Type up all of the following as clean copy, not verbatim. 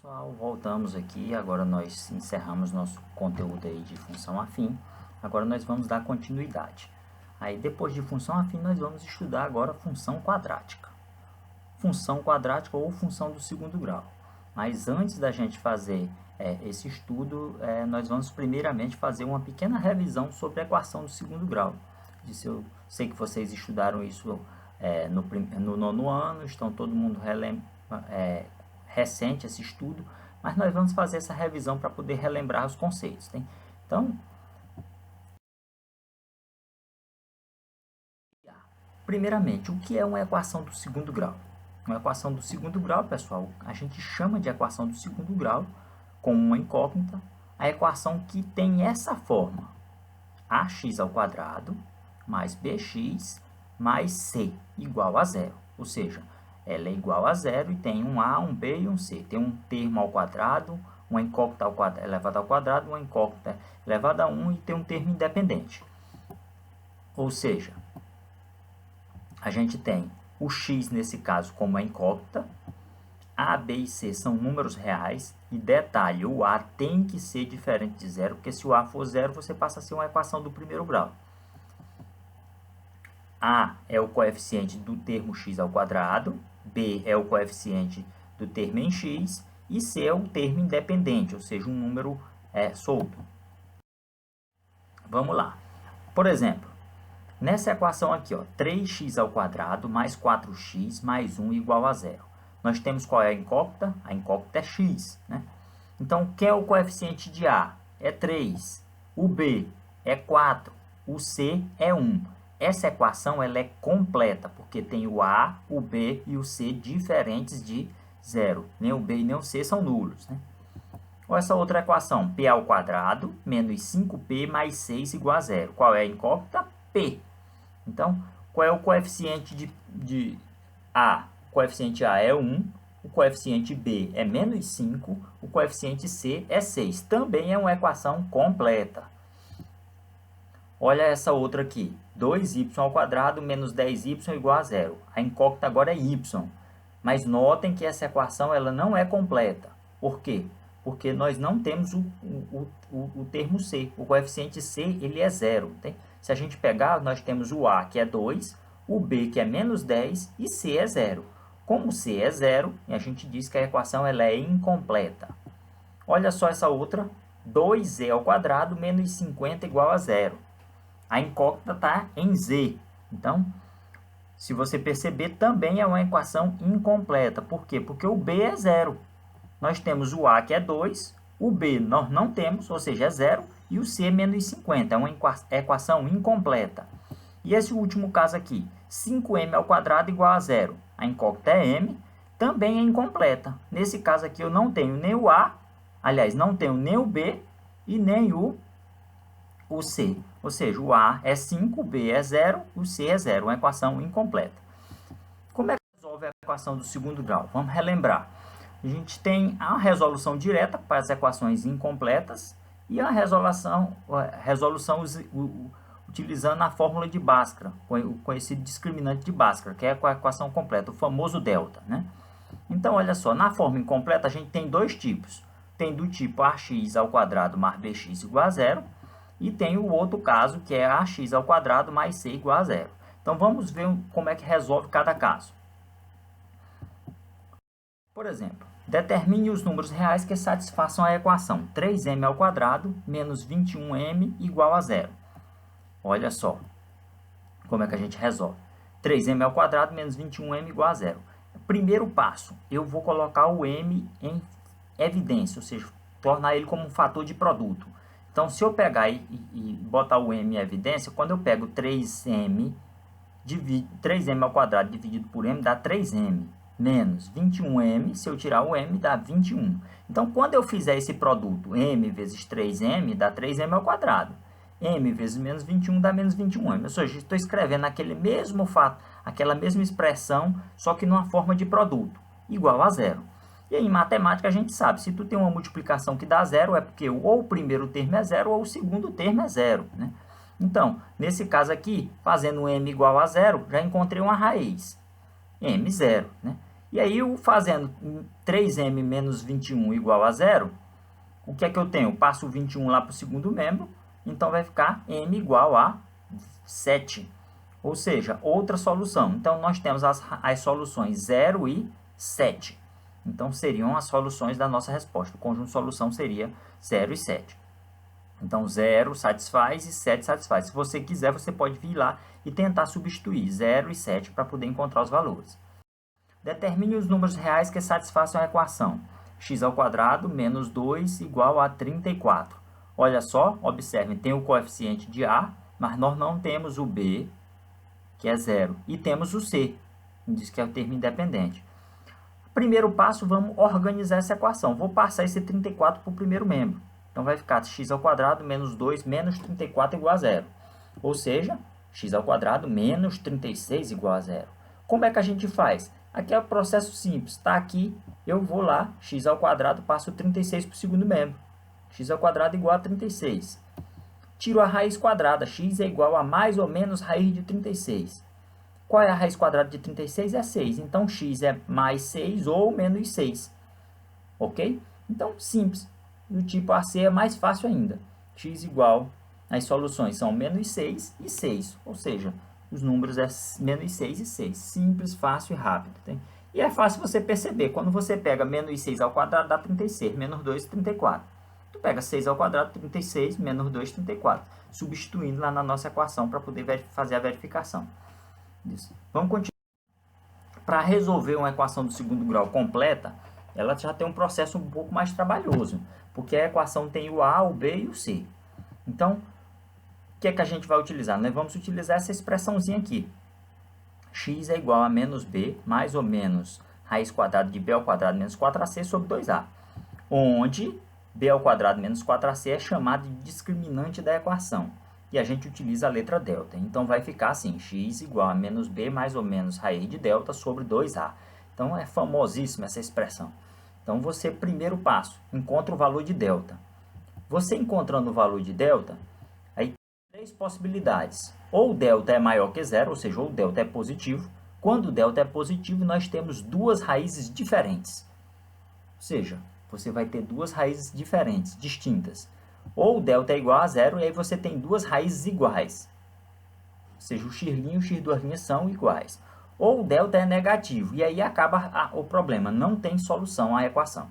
Pessoal, voltamos aqui. Agora nós encerramos nosso conteúdo aí de função afim. Agora nós vamos dar continuidade. Aí depois de função afim nós vamos estudar agora função quadrática. Função quadrática ou função do segundo grau. Mas antes da gente fazer esse estudo, nós vamos primeiramente fazer uma pequena revisão sobre a equação do segundo grau. Eu sei que vocês estudaram isso no nono ano, estão todo mundo recente esse estudo, mas nós vamos fazer essa revisão para poder relembrar os conceitos. Né? Então, primeiramente, o que é uma equação do segundo grau? Uma equação do segundo grau, pessoal, a gente chama de equação do segundo grau com uma incógnita, a equação que tem essa forma: ax ao quadrado mais bx mais c igual a zero, ou seja, ela é igual a zero e tem um a, um b e um c. Tem um termo ao quadrado, uma incógnita elevada ao quadrado, uma incógnita elevada a 1 e tem um termo independente. Ou seja, a gente tem o x, nesse caso, como a incógnita, a, b e c são números reais, e detalhe, o a tem que ser diferente de zero, porque se o a for zero, você passa a ser uma equação do primeiro grau. A é o coeficiente do termo x ao quadrado, b é o coeficiente do termo em x, e c é o termo independente, ou seja, um número solto. Vamos lá. Por exemplo, nessa equação aqui, 3x ao quadrado mais 4x mais 1 igual a zero. Nós temos qual é a incógnita? A incógnita é x. Né? Então, quem é o coeficiente de A? É 3. O B é 4. O C é 1. Essa equação ela é completa, porque tem o A, o B e o C diferentes de zero. Nem o B e nem o C são nulos. Né? Ou essa outra equação, P ao quadrado menos 5P mais 6 igual a zero. Qual é a incógnita? P. Então, qual é o coeficiente de A? O coeficiente A é 1, o coeficiente B é menos 5, o coeficiente C é 6. Também é uma equação completa. Olha essa outra aqui, 2y ao quadrado menos 10y igual a zero. A incógnita agora é y, mas notem que essa equação ela não é completa. Por quê? Porque nós não temos o termo c, o coeficiente c ele é zero. Tá? Se a gente pegar, nós temos o a, que é 2, o b, que é menos 10, e c é zero. Como c é zero, a gente diz que a equação ela é incompleta. Olha só essa outra, 2z ao quadrado menos 50 igual a zero. A incógnita está em z. Então, se você perceber, também é uma equação incompleta. Por quê? Porque o b é zero. Nós temos o a, que é 2, o b nós não temos, ou seja, é zero, e o c é menos 50. É uma equação incompleta. E esse último caso aqui, 5m ao quadrado igual a zero. A incógnita é m, também é incompleta. Nesse caso aqui, eu não tenho nem o a, aliás, não tenho nem o b e nem o c. Ou seja, o a é 5, o b é 0, o c é 0. Uma equação incompleta. Como é que resolve a equação do segundo grau? Vamos relembrar. A gente tem a resolução direta para as equações incompletas e a resolução utilizando a fórmula de Bhaskara, o conhecido discriminante de Bhaskara, que é a equação completa, o famoso delta. Né? Então, olha só, na forma incompleta a gente tem dois tipos. Tem do tipo ax ao quadrado mais bx igual a zero, e tem o outro caso, que é ax ao quadrado mais c igual a zero. Então, vamos ver como é que resolve cada caso. Por exemplo, determine os números reais que satisfaçam a equação 3m ao quadrado menos 21m igual a zero. Olha só como é que a gente resolve. 3m ao quadrado menos 21m igual a zero. Primeiro passo, eu vou colocar o m em evidência, ou seja, tornar ele como um fator de produto. Então, se eu pegar e botar o m em evidência, quando eu pego 3m ao quadrado dividido por m dá 3m, menos 21m, se eu tirar o m, dá 21. Então, quando eu fizer esse produto, m vezes 3m, dá 3m ao quadrado. m vezes menos 21 dá menos 21m. Ou seja, estou escrevendo aquele mesmo fato, aquela mesma expressão, só que numa forma de produto, igual a zero. E aí, em matemática, a gente sabe, se tu tem uma multiplicação que dá zero, é porque ou o primeiro termo é zero ou o segundo termo é zero. Né? Então, nesse caso aqui, fazendo m igual a zero, já encontrei uma raiz, m0. Né? E aí, fazendo 3m menos 21 igual a 0, o que é que eu tenho? Eu passo o 21 lá para o segundo membro, então vai ficar m igual a 7. Ou seja, outra solução. Então, nós temos as soluções 0 e 7. Então, seriam as soluções da nossa resposta. O conjunto de solução seria 0 e 7. Então, 0 satisfaz e 7 satisfaz. Se você quiser, você pode vir lá e tentar substituir 0 e 7 para poder encontrar os valores. Determine os números reais que satisfaçam a equação. x² menos 2 igual a 34. Olha só, observem, tem o coeficiente de A, mas nós não temos o B, que é 0, e temos o C, que diz que é o termo independente. Primeiro passo, vamos organizar essa equação. Vou passar esse 34 para o primeiro membro. Então, vai ficar x² menos 2 menos 34 igual a 0. Ou seja, x² menos 36 igual a 0. Como é que a gente faz? Aqui é o processo simples. Está aqui, eu vou lá, x², passo 36 para o segundo membro. x² igual a 36. Tiro a raiz quadrada, x é igual a mais ou menos raiz de 36. Qual é a raiz quadrada de 36? É 6. Então, x é mais 6 ou menos 6. Ok? Então, simples. Do tipo AC é mais fácil ainda. X igual, as soluções são menos 6 e 6. Ou seja, os números é menos 6 e 6. Simples, fácil e rápido. Tá? E é fácil você perceber. Quando você pega menos 6 ao quadrado, dá 36. Menos 2, 34. Tu pega 6 ao quadrado, 36, menos 2, 34. Substituindo lá na nossa equação para poder fazer a verificação. Isso. Vamos continuar. Para resolver uma equação do segundo grau completa, ela já tem um processo um pouco mais trabalhoso. Porque a equação tem o A, o B e o C. Então, o que é que a gente vai utilizar? Nós vamos utilizar essa expressãozinha aqui. X é igual a menos B, mais ou menos raiz quadrada de B ao quadrado menos 4AC sobre 2A. Onde B ao quadrado menos 4AC é chamado de discriminante da equação. E a gente utiliza a letra delta. Então, vai ficar assim, x igual a menos b mais ou menos raiz de delta sobre 2a. Então, é famosíssima essa expressão. Então, você, primeiro passo, encontra o valor de delta. Você encontrando o valor de delta, aí tem três possibilidades. Ou o delta é maior que zero, ou seja, ou o delta é positivo. Quando o delta é positivo, nós temos duas raízes diferentes. Ou seja, você vai ter duas raízes diferentes, distintas. Ou o delta é igual a zero, e aí você tem duas raízes iguais. Ou seja, o x' e o x2' são iguais. Ou o delta é negativo, e aí acaba o problema. Não tem solução à equação.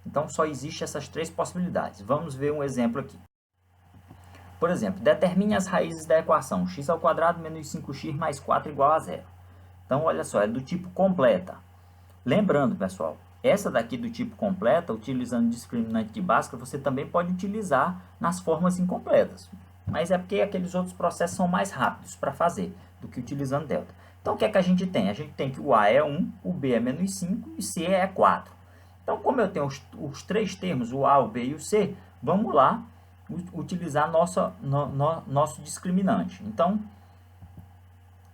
Então, só existem essas três possibilidades. Vamos ver um exemplo aqui. Por exemplo, determine as raízes da equação x² menos 5x mais 4 igual a zero. Então, olha só, é do tipo completa. Lembrando, pessoal, essa daqui do tipo completa, utilizando discriminante de Bhaskara, você também pode utilizar nas formas incompletas. Mas é porque aqueles outros processos são mais rápidos para fazer do que utilizando delta. Então, o que é que a gente tem? A gente tem que o A é 1, o B é menos 5 e o C é 4. Então, como eu tenho os três termos, o A, o B e o C, vamos lá utilizar nosso discriminante. Então,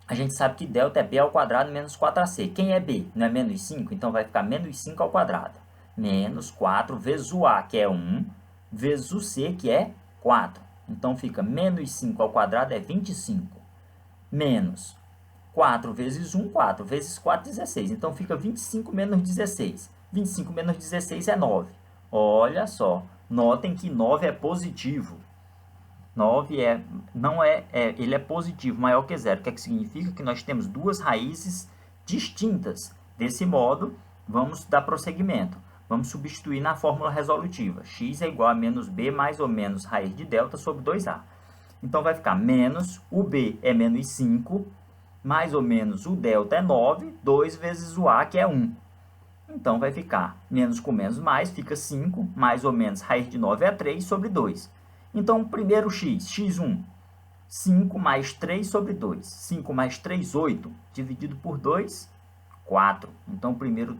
a gente sabe que delta é b ao quadrado menos 4ac. Quem é b? Não é menos 5? Então, vai ficar menos 5 ao quadrado. Menos 4 vezes o a, que é 1, vezes o c, que é 4. Então, fica menos 5 ao quadrado é 25. Menos 4 vezes 1, 4. Vezes 4, 16. Então, fica 25 menos 16. 25 menos 16 é 9. Olha só. Notem que 9 é positivo. 9 ele é positivo, maior que zero. O que é que significa? Que nós temos duas raízes distintas. Desse modo, vamos dar prosseguimento. Vamos substituir na fórmula resolutiva. X é igual a menos b mais ou menos raiz de delta sobre 2a. Então, vai ficar menos, o b é menos 5, mais ou menos o delta é 9, 2 vezes o a, que é 1. Então, vai ficar menos com menos mais, fica 5, mais ou menos raiz de 9 é 3 sobre 2. Então, primeiro x, x1, 5 mais 3 sobre 2. 5 mais 3, 8, dividido por 2, 4. Então, o primeiro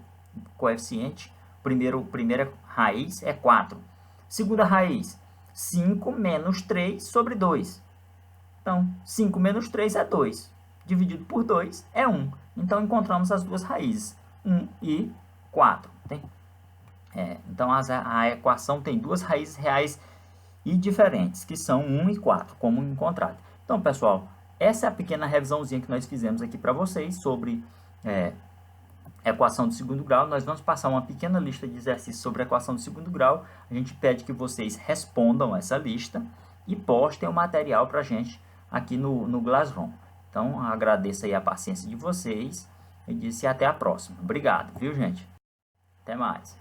coeficiente, primeira raiz é 4. Segunda raiz, 5 menos 3 sobre 2. Então, 5 menos 3 é 2. Dividido por 2 é 1. Então, encontramos as duas raízes, 1 e 4. Então, a equação tem duas raízes reais e diferentes, que são 1 e 4, como encontrado. Então, pessoal, essa é a pequena revisãozinha que nós fizemos aqui para vocês sobre equação do segundo grau, nós vamos passar uma pequena lista de exercícios sobre a equação do segundo grau. A gente pede que vocês respondam essa lista e postem o material para a gente aqui no Classroom. Então, agradeço aí a paciência de vocês e disse até a próxima. Obrigado, viu, gente? Até mais.